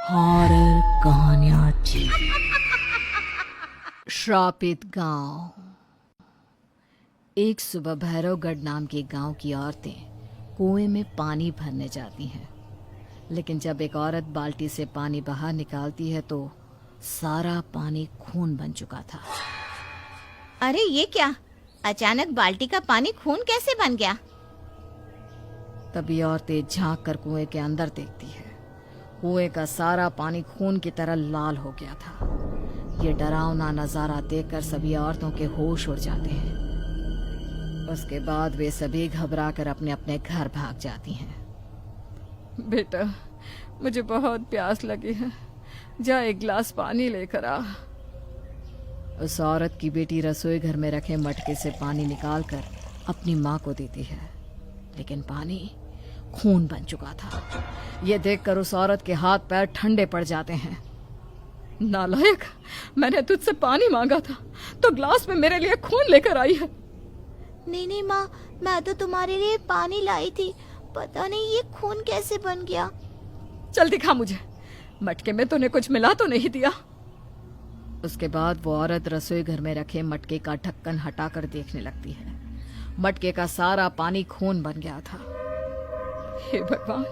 Horror कहानियाँ। श्रापित गांव। एक सुबह भैरवगढ़ नाम के गांव की औरतें कुएं में पानी भरने जाती हैं, लेकिन जब एक औरत बाल्टी से पानी बाहर निकालती है तो सारा पानी खून बन चुका था। अरे ये क्या, अचानक बाल्टी का पानी खून कैसे बन गया? तभी औरतें झांक कर कुएं के अंदर देखती है। कुएं का सारा पानी खून की तरह लाल हो गया था। ये डरावना नजारा देखकर सभी औरतों के होश उड़ जाते हैं। उसके बाद वे सभी घबराकर अपने अपने घर भाग जाती हैं। बेटा, मुझे बहुत प्यास लगी है, जा एक गिलास पानी लेकर आ। उस औरत की बेटी रसोई घर में रखे मटके से पानी निकालकर अपनी माँ को देती है, लेकिन पानी खून बन चुका था। ये देखकर उस औरत के हाथ पैर ठंडे पड़ जाते हैं। नालायक, मैंने तुझसे पानी मांगा था तो ग्लास में मेरे लिए खून लेकर आई है। नहीं माँ, मैं तो तुम्हारे लिए पानी लाई थी, पता नहीं ये खून कैसे बन गया। चल दिखा मुझे, मटके में तूने कुछ मिला तो नहीं दिया। उसके बाद वो औरत रसोई घर में रखे मटके का ढक्कन हटाकर देखने लगती है। मटके का सारा पानी खून बन गया था। हे भगवान,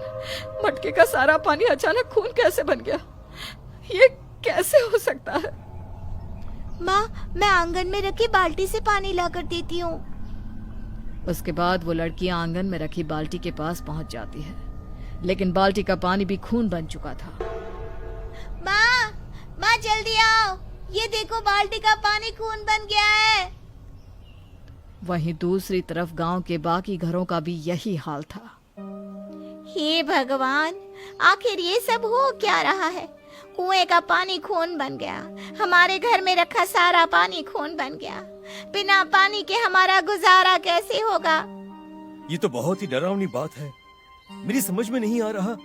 मटके का सारा पानी अचानक खून कैसे बन गया? ये कैसे हो सकता है? माँ, मैं आंगन में रखी बाल्टी से पानी लाकर देती हूँ। उसके बाद वो लड़की आंगन में रखी बाल्टी के पास पहुंच जाती है, लेकिन बाल्टी का पानी भी खून बन चुका था। माँ जल्दी आओ, ये देखो बाल्टी का पानी खून बन गया है। वहीं दूसरी तरफ गांव के बाकी घरों का भी यही हाल था। हे भगवान, आखिर ये सब हो क्या रहा है? कुएं का पानी खून बन गया, हमारे घर में रखा सारा पानी खून बन गया। बिना पानी के हमारा गुजारा कैसे होगा? ये तो बहुत ही डरावनी बात है। मेरी समझ में नहीं आ रहा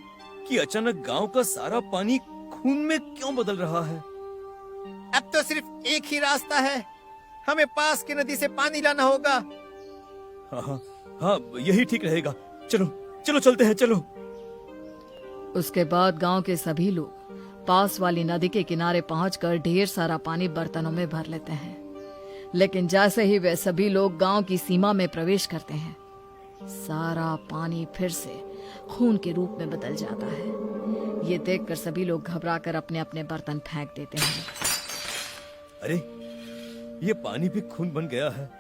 कि अचानक गांव का सारा पानी खून में क्यों बदल रहा है। अब तो सिर्फ एक ही रास्ता है, हमें पास की नदी से पानी लाना होगा। हाँ, यही ठीक रहेगा। चलो चलते हैं, चलो। उसके बाद गांव के सभी लोग पास वाली नदी के किनारे पहुंचकर ढेर सारा पानी बर्तनों में भर लेते हैं, लेकिन जैसे ही वे सभी लोग गांव की सीमा में प्रवेश करते हैं, सारा पानी फिर से खून के रूप में बदल जाता है। ये देखकर सभी लोग घबराकर अपने अपने बर्तन फेंक देते हैं। अरे, ये पानी भी खून बन गया है।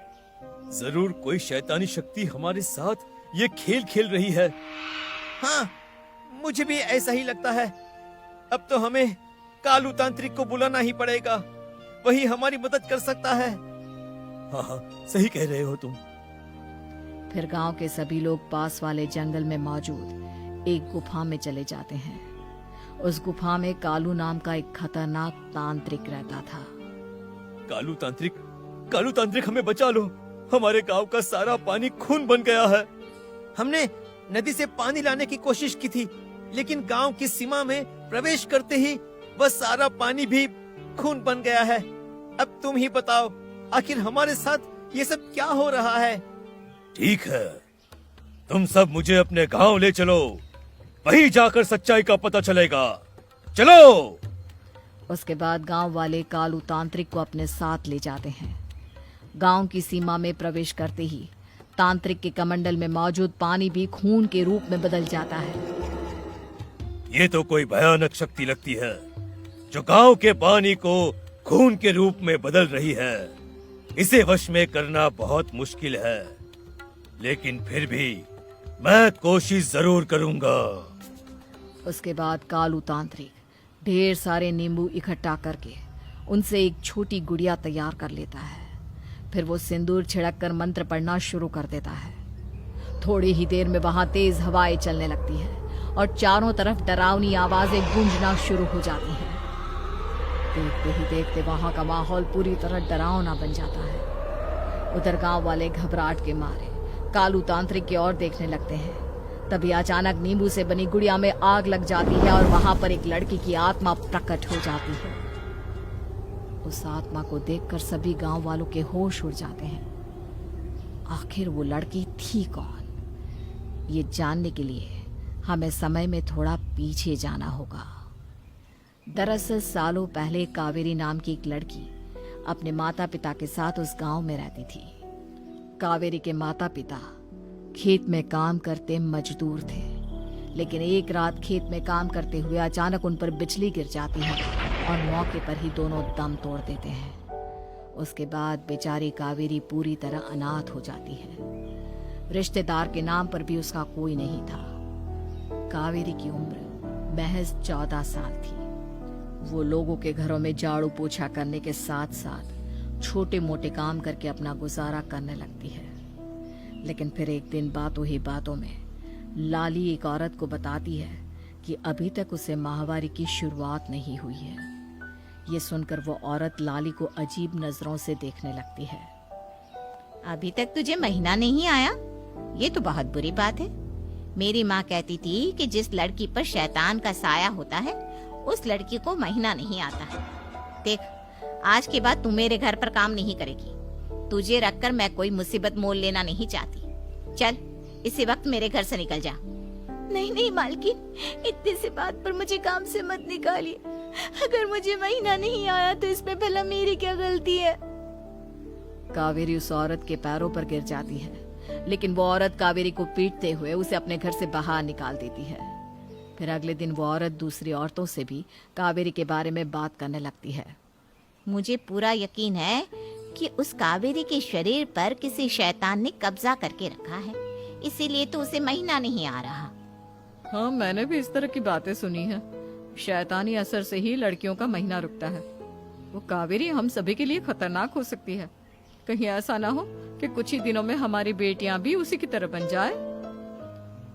जरूर कोई शैतानी शक्ति हमारे साथ ये खेल खेल रही है। हाँ, मुझे भी ऐसा ही लगता है। अब तो हमें कालू तांत्रिक को बुलाना ही पड़ेगा, वही हमारी मदद कर सकता है। हाँ, सही कह रहे हो तुम। फिर गांव के सभी लोग पास वाले जंगल में मौजूद एक गुफा में चले जाते हैं। उस गुफा में कालू नाम का एक खतरनाक तांत्रिक रहता था। कालू तांत्रिक हमें बचा लो, हमारे गांव का सारा पानी खून बन गया है। हमने नदी से पानी लाने की कोशिश की थी, लेकिन गांव की सीमा में प्रवेश करते ही वह सारा पानी भी खून बन गया है। अब तुम ही बताओ, आखिर हमारे साथ ये सब क्या हो रहा है? ठीक है, तुम सब मुझे अपने गांव ले चलो, वहीं जाकर सच्चाई का पता चलेगा। चलो। उसके बाद गांव वाले कालू तांत्रिक को अपने साथ ले जाते हैं। गांव की सीमा में प्रवेश करते ही तांत्रिक के कमंडल में मौजूद पानी भी खून के रूप में बदल जाता है। ये तो कोई भयानक शक्ति लगती है जो गांव के पानी को खून के रूप में बदल रही है। इसे वश में करना बहुत मुश्किल है, लेकिन फिर भी मैं कोशिश जरूर करूंगा। उसके बाद कालू तांत्रिक ढेर सारे नींबू इकट्ठा करके उनसे एक छोटी गुड़िया तैयार कर लेता है। फिर वो सिंदूर छिड़ककर मंत्र पढ़ना शुरू कर देता है। थोड़ी ही देर में वहां तेज हवाएं चलने लगती हैं और चारों तरफ डरावनी आवाजें गूंजना शुरू हो जाती हैं। देखते ही देखते वहां का माहौल पूरी तरह डरावना बन जाता है। उधर गांव वाले घबराहट के मारे कालू तांत्रिक की ओर देखने लगते हैं। तभी अचानक नींबू से बनी गुड़िया में आग लग जाती है और वहां पर एक लड़की की आत्मा प्रकट हो जाती है। उस आत्मा को देखकर सभी गांव वालों के होश उड़ जाते हैं। आखिर वो लड़की थी कौन? ये जानने के लिए हमें समय में थोड़ा पीछे जाना होगा। दरअसल सालों पहले कावेरी नाम की एक लड़की अपने माता पिता के साथ उस गांव में रहती थी। कावेरी के माता पिता खेत में काम करते मजदूर थे, लेकिन एक रात खेत में काम करते हुए अचानक उन पर बिजली गिर जाती है और मौके पर ही दोनों दम तोड़ देते हैं। उसके बाद बेचारी कावेरी पूरी तरह अनाथ हो जाती है। रिश्तेदार के नाम पर भी उसका कोई नहीं था। कावेरी की उम्र महज 14 साल थी। वो लोगों के घरों में झाड़ू पोछा करने के साथ साथ छोटे मोटे काम करके अपना गुजारा करने लगती है। लेकिन फिर एक दिन बातों ही बातों में लाली एक औरत को बताती है कि अभी तक उसे माहवारी की शुरुआत नहीं हुई है। ये सुनकर वो औरत लाली को अजीब नजरों से देखने लगती है। अभी तक तुझे महीना नहीं आया? ये तो बहुत बुरी बात है। मेरी माँ कहती थी कि जिस लड़की पर शैतान का साया होता है उस लड़की को महीना नहीं आता है। देख, आज के बाद तू मेरे घर पर काम नहीं करेगी। तुझे रखकर मैं कोई मुसीबत मोल लेना नहीं चाहती। चल, इसी वक्त मेरे घर से निकल जा। नहीं नहीं मालकिन, इतनी सी बात पर मुझे काम से मत निकालिए। अगर मुझे महीना नहीं आया तो इसमें भला मेरी क्या गलती है? कावेरी उस औरत के पैरों पर गिर जाती है, लेकिन वो औरत कावेरी को पीटते हुए उसे अपने घर से बाहर निकाल देती है। फिर अगले दिन वो औरत दूसरी औरतों से भी कावेरी के बारे में बात करने लगती है। मुझे पूरा यकीन है कि उस कावेरी के शरीर पर किसी शैतान ने कब्जा करके रखा है, इसीलिए तो उसे महीना नहीं आ रहा। हाँ, मैंने भी इस तरह की बातें सुनी है। शैतानी असर से ही लड़कियों का महीना रुकता है। वो कावेरी हम सभी के लिए खतरनाक हो सकती है। कहीं ऐसा ना हो कि कुछ ही दिनों में हमारी बेटियां भी उसी की तरह बन जाए।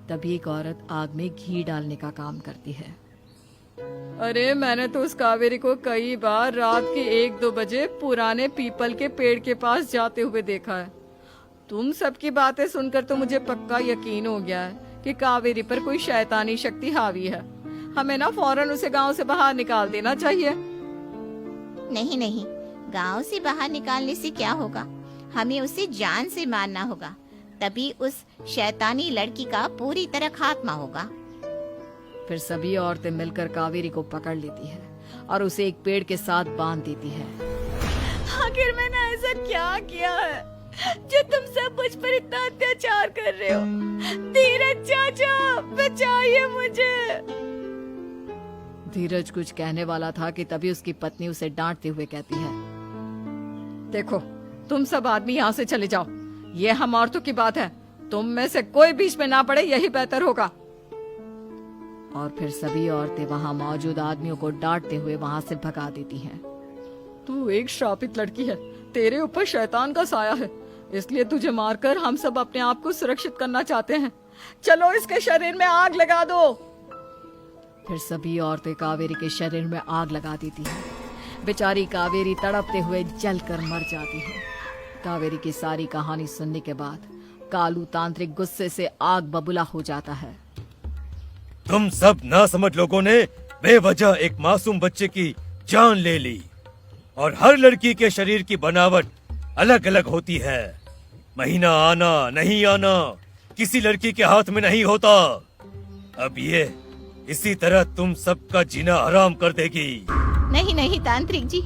तभी एक औरत आग में घी डालने का काम करती है। अरे, मैंने तो उस कावेरी को कई बार रात के 1-2 बजे पुराने पीपल के पेड़ के पास जाते हुए देखा है। तुम सबकी बातें सुनकर तो मुझे पक्का यकीन हो गया है कि कावेरी पर कोई शैतानी शक्ति हावी है। हमें ना फौरन उसे गांव से बाहर निकाल देना चाहिए। नहीं नहीं, गांव से बाहर निकालने से क्या होगा? हमें उसे जान से मारना होगा, तभी उस शैतानी लड़की का पूरी तरह खात्मा होगा। फिर सभी औरतें मिलकर कावेरी को पकड़ लेती है और उसे एक पेड़ के साथ बांध देती है। आखिर मैंने ऐसा क्या किया है जो तुम सब मुझ पर इतना अत्याचार कर रहे हो? धीरज चाचा, बचाइए मुझे। धीरज कुछ कहने वाला था कि तभी उसकी पत्नी उसे डांटते हुए कहती है, देखो, तुम सब आदमी यहाँ से चले जाओ। ये हम औरतों की बात है, तुम में से कोई बीच में ना पड़े, यही बेहतर होगा। और फिर सभी औरतें वहां मौजूद आदमियों को डांटते हुए वहां से भगा देती हैं। तू एक श्रापित लड़की है, तेरे ऊपर शैतान का साया है, इसलिए तुझे मारकर हम सब अपने आप को सुरक्षित करना चाहते हैं। चलो, इसके शरीर में आग लगा दो। फिर सभी औरतें कावेरी के शरीर में आग लगा देती हैं। बेचारी कावेरी तड़पते हुए जलकर मर जाती है। कावेरी की सारी कहानी सुनने के बाद कालू तांत्रिक गुस्से से आग बबूला हो जाता है। तुम सब नासमझ लोगों ने बेवजह एक मासूम बच्चे की जान ले ली, और हर लड़की के शरीर की बनावट अलग अलग होती है। महीना आना नहीं आना किसी लड़की के हाथ में नहीं होता। अब ये इसी तरह तुम सबका जीना हराम कर देगी। नहीं नहीं तांत्रिक जी,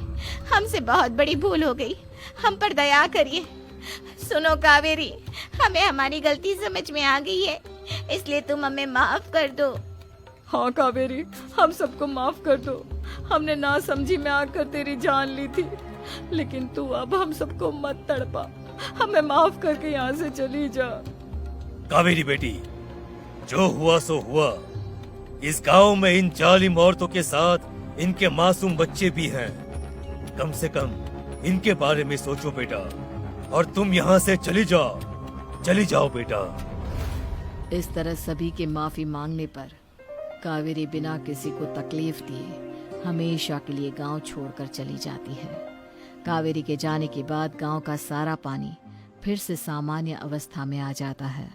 हमसे बहुत बड़ी भूल हो गई, हम पर दया करिए। सुनो कावेरी, हमें हमारी गलती समझ में आ गई है, इसलिए तुम हमें माफ कर दो। हाँ कावेरी, हम सबको माफ कर दो। हमने ना समझी में आकर तेरी जान ली थी, लेकिन तू अब हम सबको मत तड़पा, हमें माफ करके यहाँ से चली जा। कावेरी बेटी, जो हुआ सो हुआ। इस गांव में इन जालिम औरतों के साथ इनके मासूम बच्चे भी हैं। कम से कम इनके बारे में सोचो बेटा, और तुम यहाँ से चली जाओ बेटा। इस तरह सभी के माफी मांगने पर कावेरी बिना किसी को तकलीफ दिए हमेशा के लिए गांव छोड़कर चली जाती है। कावेरी के जाने के बाद गांव का सारा पानी फिर से सामान्य अवस्था में आ जाता है।